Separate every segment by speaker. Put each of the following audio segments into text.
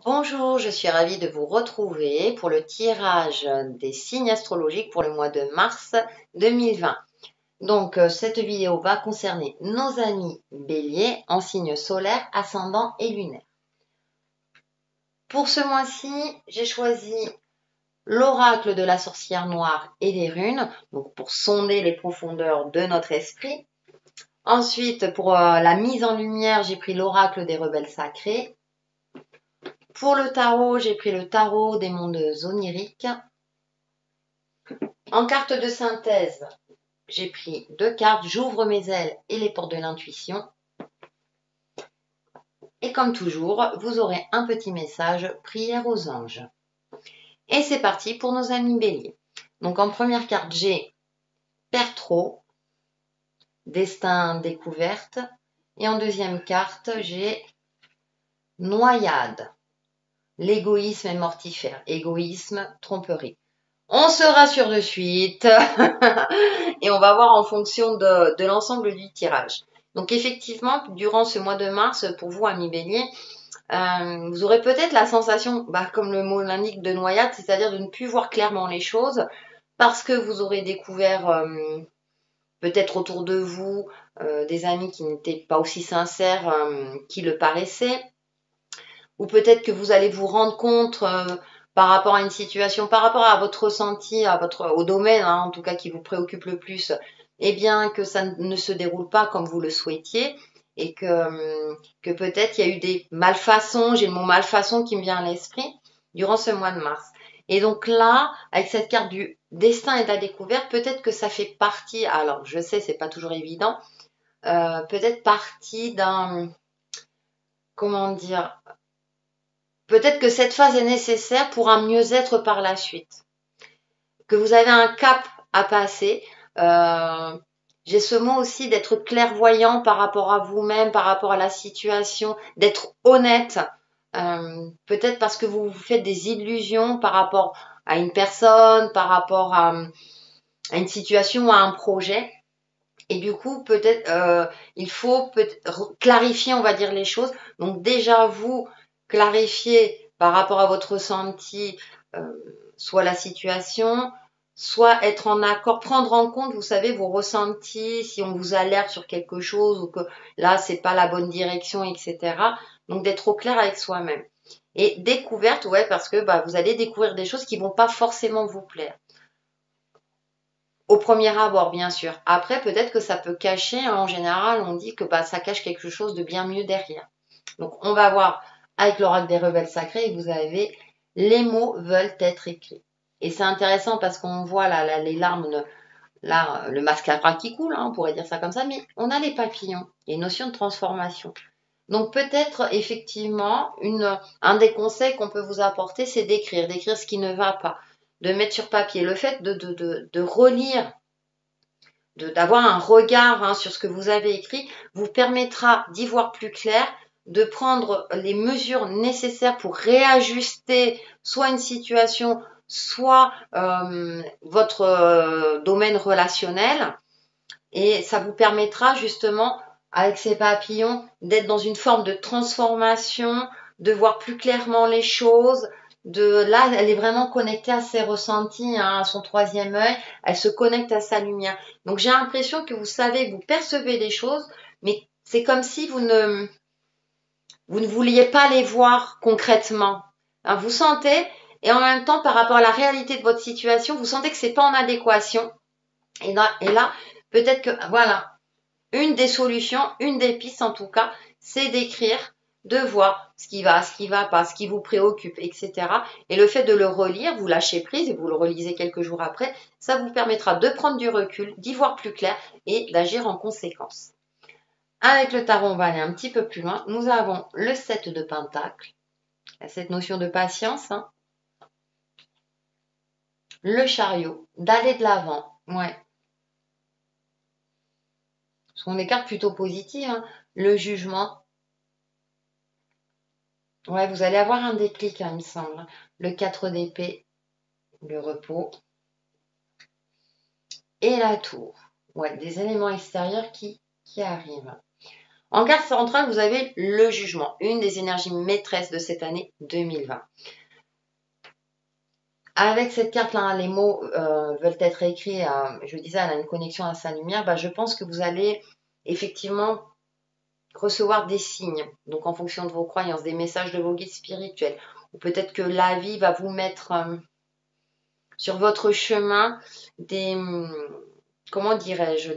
Speaker 1: Bonjour, je suis ravie de vous retrouver pour le tirage des signes astrologiques pour le mois de mars 2020. Donc, cette vidéo va concerner nos amis béliers en signe solaire, ascendant et lunaire. Pour ce mois-ci, j'ai choisi l'oracle de la sorcière noire et des runes, donc pour sonder les profondeurs de notre esprit. Ensuite, pour la mise en lumière, j'ai pris l'oracle des rebelles sacrés. Pour le tarot, j'ai pris le tarot des mondes oniriques. En carte de synthèse, j'ai pris 2 cartes, j'ouvre mes ailes et les portes de l'intuition. Et comme toujours, vous aurez un petit message, prière aux anges. Et c'est parti pour nos amis béliers. Donc en première carte, j'ai Père trop, destin découverte. Et en deuxième carte, j'ai Noyade. L'égoïsme est mortifère. Égoïsme, tromperie. On se rassure de suite et on va voir en fonction de l'ensemble du tirage. Donc effectivement, durant ce mois de mars, pour vous, amis béliers, vous aurez peut-être la sensation, comme le mot l'indique, de noyade, c'est-à-dire de ne plus voir clairement les choses, parce que vous aurez découvert peut-être autour de vous des amis qui n'étaient pas aussi sincères qu'ils le paraissaient, ou peut-être que vous allez vous rendre compte par rapport à une situation, par rapport à votre ressenti, au domaine en tout cas qui vous préoccupe le plus, eh bien que ça ne se déroule pas comme vous le souhaitiez et que peut-être il y a eu des malfaçons, j'ai le mot malfaçon qui me vient à l'esprit, durant ce mois de mars. Et donc là, avec cette carte du destin et de la découverte, peut-être que ça fait partie, alors je sais, c'est pas toujours évident, peut-être partie d'un, comment dire, peut-être que cette phase est nécessaire pour un mieux-être par la suite. Que vous avez un cap à passer. J'ai ce mot aussi d'être clairvoyant par rapport à vous-même, par rapport à la situation, d'être honnête. Peut-être parce que vous vous faites des illusions par rapport à une personne, par rapport à une situation ou à un projet. Et du coup, peut-être, il faut clarifier, on va dire, les choses. Donc déjà, vous, clarifier par rapport à votre ressenti, euh, soit la situation, soit être en accord, prendre en compte, vous savez, vos ressentis, si on vous alerte sur quelque chose ou que là, c'est pas la bonne direction, etc. Donc d'être au clair avec soi-même. Et découverte, ouais, parce que vous allez découvrir des choses qui vont pas forcément vous plaire. Au premier abord, bien sûr. Après, peut-être que ça peut cacher, en général, on dit que ça cache quelque chose de bien mieux derrière. Donc, on va voir avec l'oracle des rebelles sacrés, et vous avez les mots veulent être écrits. Et c'est intéressant parce qu'on voit là, les larmes, là, le mascara qui coule, on pourrait dire ça comme ça, mais on a les papillons. Il y a une notion de transformation. Donc peut-être effectivement, un des conseils qu'on peut vous apporter, c'est d'écrire ce qui ne va pas, de mettre sur papier. Le fait de relire, d'avoir un regard sur ce que vous avez écrit, vous permettra d'y voir plus clair, de prendre les mesures nécessaires pour réajuster soit une situation, soit votre domaine relationnel. Et ça vous permettra justement, avec ces papillons, d'être dans une forme de transformation, de voir plus clairement les choses. Là, elle est vraiment connectée à ses ressentis, à son troisième œil. Elle se connecte à sa lumière. Donc j'ai l'impression que vous savez, vous percevez les choses, mais c'est comme si vous ne vouliez pas les voir concrètement. Vous sentez, et en même temps, par rapport à la réalité de votre situation, vous sentez que c'est pas en adéquation. Et là, peut-être que, voilà, une des solutions, une des pistes en tout cas, c'est d'écrire, de voir ce qui va pas, ce qui vous préoccupe, etc. Et le fait de le relire, vous lâchez prise et vous le relisez quelques jours après, ça vous permettra de prendre du recul, d'y voir plus clair et d'agir en conséquence. Avec le tarot, on va aller un petit peu plus loin. Nous avons le 7 de Pentacle, cette notion de patience, le chariot, d'aller de l'avant, ouais. Ce sont des cartes plutôt positives, le jugement. Ouais, vous allez avoir un déclic, il me semble. Le 4 d'épée, le repos. Et la tour. Ouais, des éléments extérieurs qui arrivent. En carte centrale, vous avez le jugement, une des énergies maîtresses de cette année 2020. Avec cette carte-là, les mots veulent être écrits, je disais, elle a une connexion à sa lumière, bah, je pense que vous allez effectivement recevoir des signes, donc en fonction de vos croyances, des messages de vos guides spirituels, ou peut-être que la vie va vous mettre sur votre chemin des, comment dirais-je,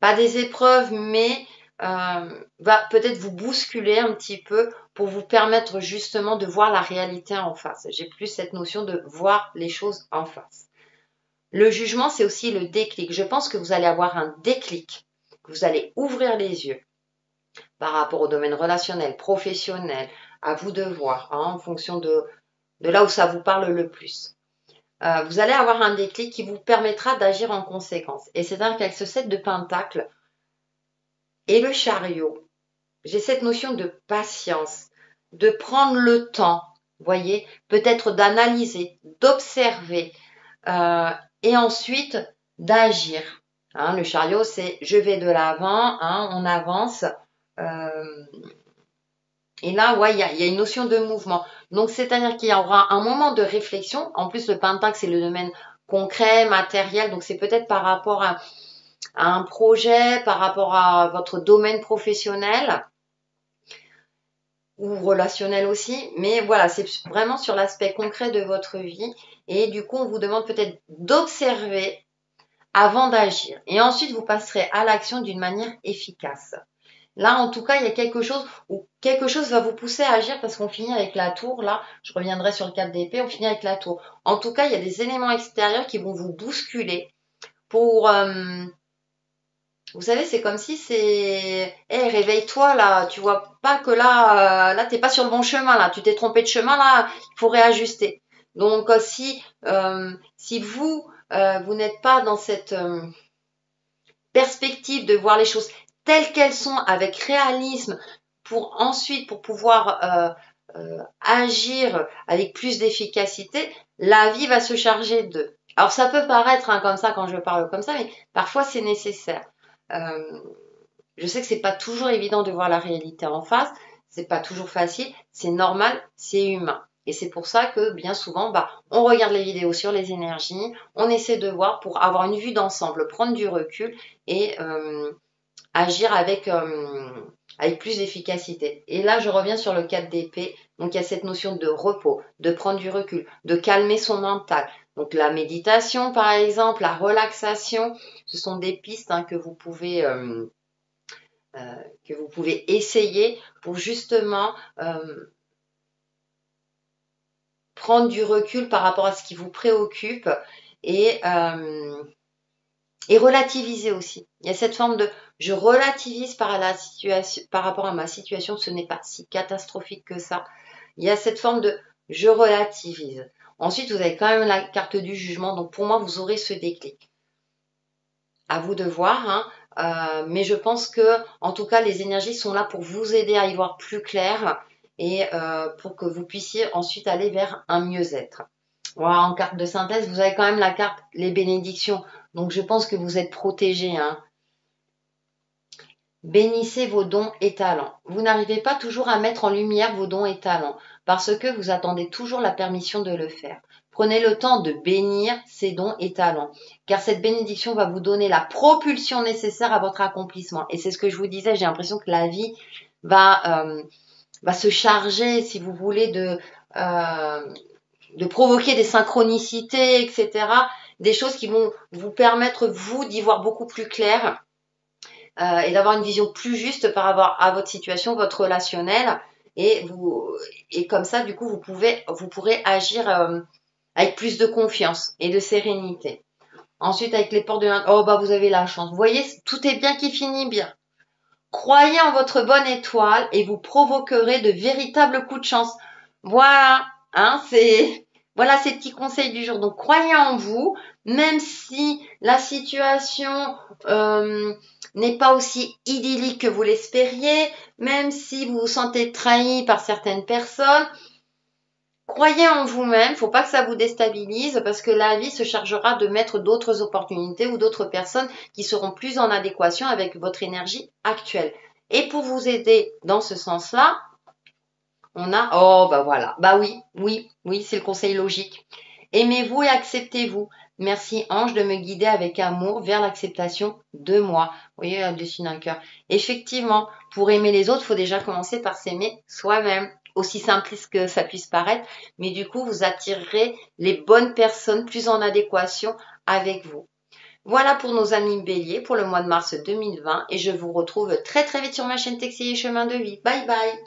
Speaker 1: pas des épreuves, mais va peut-être vous bousculer un petit peu pour vous permettre justement de voir la réalité en face. J'ai plus cette notion de voir les choses en face. Le jugement, c'est aussi le déclic. Je pense que vous allez avoir un déclic, que vous allez ouvrir les yeux par rapport au domaine relationnel, professionnel, à vous de voir, hein, en fonction de là où ça vous parle le plus. Vous allez avoir un déclic qui vous permettra d'agir en conséquence. Et c'est-à-dire qu'avec ce 7 de Pentacle et le chariot, j'ai cette notion de patience, de prendre le temps, voyez, peut-être d'analyser, d'observer et ensuite d'agir. Hein, le chariot, c'est je vais de l'avant, hein, on avance. Et là, ouais, il y a une notion de mouvement. Donc, c'est-à-dire qu'il y aura un moment de réflexion. En plus, le pentacle, c'est le domaine concret, matériel. Donc, c'est peut-être par rapport à un projet, par rapport à votre domaine professionnel ou relationnel aussi. Mais voilà, c'est vraiment sur l'aspect concret de votre vie. Et du coup, on vous demande peut-être d'observer avant d'agir. Et ensuite, vous passerez à l'action d'une manière efficace. Là, en tout cas, il y a quelque chose où quelque chose va vous pousser à agir parce qu'on finit avec la tour. Là, je reviendrai sur le 4 d'épée, on finit avec la tour. En tout cas, il y a des éléments extérieurs qui vont vous bousculer pour... vous savez, c'est comme si c'est... Hé, réveille-toi là, tu vois pas que là, t'es pas sur le bon chemin là, tu t'es trompé de chemin là, il faut réajuster. Donc, si vous n'êtes pas dans cette perspective de voir les choses telles qu'elles sont avec réalisme pour ensuite pour pouvoir agir avec plus d'efficacité, la vie va se charger d'eux. Alors ça peut paraître comme ça quand je parle comme ça, mais parfois c'est nécessaire. Je sais que c'est pas toujours évident de voir la réalité en face, c'est pas toujours facile, c'est normal, c'est humain. Et c'est pour ça que bien souvent, on regarde les vidéos sur les énergies, on essaie de voir pour avoir une vue d'ensemble, prendre du recul et agir avec plus d'efficacité. Et là, je reviens sur le 4 d'épée. Donc, il y a cette notion de repos, de prendre du recul, de calmer son mental. Donc, la méditation, par exemple, la relaxation, ce sont des pistes que vous pouvez essayer pour justement prendre du recul par rapport à ce qui vous préoccupe et relativiser aussi. Il y a cette forme de je relativise par rapport à ma situation, ce n'est pas si catastrophique que ça. Il y a cette forme de je relativise. Ensuite, vous avez quand même la carte du jugement, donc pour moi, vous aurez ce déclic. À vous de voir, mais je pense que, en tout cas, les énergies sont là pour vous aider à y voir plus clair et pour que vous puissiez ensuite aller vers un mieux-être. Voilà, en carte de synthèse, vous avez quand même la carte les bénédictions. Donc, je pense que vous êtes protégés. Bénissez vos dons et talents. Vous n'arrivez pas toujours à mettre en lumière vos dons et talents parce que vous attendez toujours la permission de le faire. Prenez le temps de bénir ces dons et talents, car cette bénédiction va vous donner la propulsion nécessaire à votre accomplissement. Et c'est ce que je vous disais, j'ai l'impression que la vie va se charger, si vous voulez, de provoquer des synchronicités, etc. Des choses qui vont vous permettre, vous, d'y voir beaucoup plus clair et d'avoir une vision plus juste par rapport à votre situation, votre relationnel. Et comme ça, du coup, vous pourrez agir avec plus de confiance et de sérénité. Ensuite, avec les portes de vous avez la chance. Vous voyez, tout est bien qui finit bien. Croyez en votre bonne étoile et vous provoquerez de véritables coups de chance. Voilà, voilà ces petits conseils du jour. Donc, croyez en vous, même si la situation n'est pas aussi idyllique que vous l'espériez, même si vous vous sentez trahi par certaines personnes. Croyez en vous-même, faut pas que ça vous déstabilise parce que la vie se chargera de mettre d'autres opportunités ou d'autres personnes qui seront plus en adéquation avec votre énergie actuelle. Et pour vous aider dans ce sens-là, on a, oh bah voilà, bah oui, oui, oui, c'est le conseil logique. Aimez-vous et acceptez-vous. Merci Ange de me guider avec amour vers l'acceptation de moi. Vous voyez, elle dessine un cœur. Effectivement, pour aimer les autres, il faut déjà commencer par s'aimer soi-même. Aussi simpliste que ça puisse paraître, mais du coup, vous attirerez les bonnes personnes plus en adéquation avec vous. Voilà pour nos amis béliers pour le mois de mars 2020 et je vous retrouve très très vite sur ma chaîne Textile et Chemin de Vie. Bye bye!